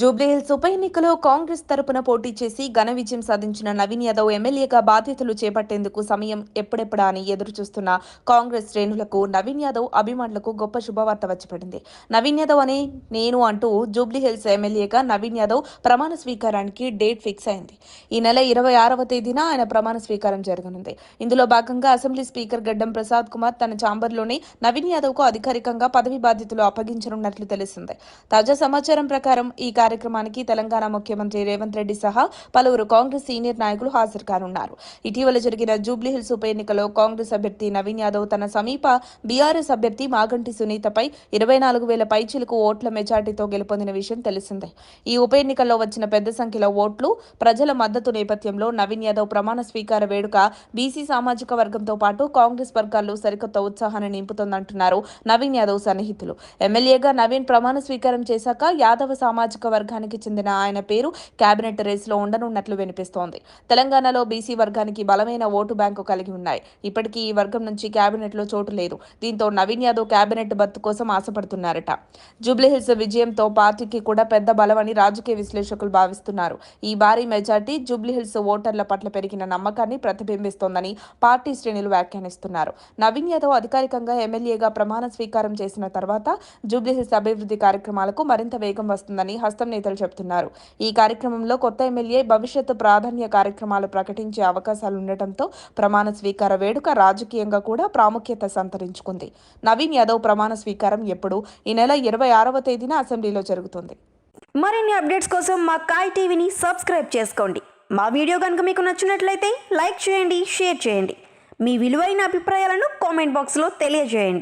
జూబ్లీహిల్స్ ఉప ఎన్నికలో కాంగ్రెస్ తరపున పోటీ చేసి ఘన విజయం సాధించిన నవీన్ యాదవ్ ఎమ్మెల్యేగా బాధ్యతలు చేపట్టేందుకు సమయం ఎప్పుడెప్పుడా అని ఎదురుచూస్తున్న కాంగ్రెస్ శ్రేణులకు నవీన్ యాదవ్ అభిమానులకు గొప్ప శుభవార్త వచ్చిపడింది. నవీన్ యాదవ్ అనే నేను అంటూ జూబ్లీహిల్స్ ఎమ్మెల్యేగా నవీన్ యాదవ్ ప్రమాణ స్వీకారానికి డేట్ ఫిక్స్ అయింది. ఈ నెల 26వ తేదీన ఆయన ప్రమాణ స్వీకారం జరగనుంది. ఇందులో భాగంగా అసెంబ్లీ స్పీకర్ గడ్డం ప్రసాద్ కుమార్ తన ఛాంబర్లోనే నవీన్ యాదవ్ కు అధికారికంగా పదవి బాధ్యతలు అప్పగించనున్నట్లు తెలిసింది. తాజా సమాచారం ప్రకారం ఈ కార్యక్రమానికి తెలంగాణ ముఖ్యమంత్రి రేవంత్ రెడ్డి సహా పలువురు కాంగ్రెస్ సీనియర్ నాయకులు హాజరు కానున్నారు. ఇటీవల జరిగిన జూబ్లీహిల్స్ ఉప ఎన్నికలో కాంగ్రెస్ అభ్యర్థి నవీన్ యాదవ్ తన సమీప బీఆర్ఎస్ అభ్యర్థి మాగంటి సునీతపై 24,000 పైచిలకు ఓట్ల మెజార్టీతో గెలుపొందిన విషయం తెలిసిందే. ఈ ఉప ఎన్నికల్లో వచ్చిన పెద్ద సంఖ్యలో ఓట్లు, ప్రజల మద్దతు నేపథ్యంలో నవీన్ యాదవ్ ప్రమాణ స్వీకార వేడుక బీసీ సామాజిక వర్గంతో పాటు కాంగ్రెస్ వర్గాల్లో సరికొత్త ఉత్సాహాన్ని నింపుతోందంటున్నారు నవీన్ యాదవ్ సన్నిహితులు. ఎమ్మెల్యేగా నవీన్ ప్రమాణ స్వీకారం చేశాక యాదవ సామాజిక వర్గానికి చెందిన ఆయన పేరు కేబినెట్ రేసులో ఉండనున్నట్లు వినిపిస్తోంది. తెలంగాణలో బీసీ వర్గానికి బలమైన ఓటు బ్యాంకు కలిగి ఉన్నాయి. ఇప్పటికీ ఈ వర్గం నుంచి కేబినెట్ లో చోటు లేదు. దీంతో నవీన్ యాదవ్ కేబినెట్ బర్త్ కోసం ఆశపడుతున్నారట. జూబ్లీహిల్స్ విజయంతో పార్టీకి కూడా పెద్ద బలమని రాజకీయ విశ్లేషకులు భావిస్తున్నారు. ఈ భారీ మెజార్టీ జూబ్లీహిల్స్ ఓటర్ల పట్ల పెరిగిన నమ్మకాన్ని ప్రతిబింబిస్తోందని పార్టీ శ్రేణులు వ్యాఖ్యానిస్తున్నారు. నవీన్ యాదవ్ అధికారికంగా ఎమ్మెల్యేగా ప్రమాణ స్వీకారం చేసిన తర్వాత జూబ్లీహిల్స్ అభివృద్ధి కార్యక్రమాలకు మరింత వేగం వస్తుందని హస్తం నేతలు చెబుతున్నారు. ఈ కార్యక్రమంలో కొత్త ఎమ్మెల్యే భవిష్యత్తు ప్రాధాన్య కార్యక్రమాలు ప్రకటించే అవకాశాలుండటంతో ప్రమాణ స్వీకార వేడుక రాజకీయంగా కూడా ప్రాముఖ్యత సంతరించుకుంది. నవీన్ యాదవ్ ప్రమాణ స్వీకారం ఎప్పుడు? ఈ నెల 26వ తేదీన అసెంబ్లీలో జరుగుతుంది. మరిన్ని అప్డేట్స్ కోసం మా కాయ్ టీవీని సబ్స్క్రైబ్ చేసుకోండి. మా వీడియో కనుక మీకు నచ్చినట్లయితే లైక్ చేయండి, షేర్ చేయండి. మీ విలువైన అభిప్రాయాలను కామెంట్ బాక్స్లో తెలియజేయండి.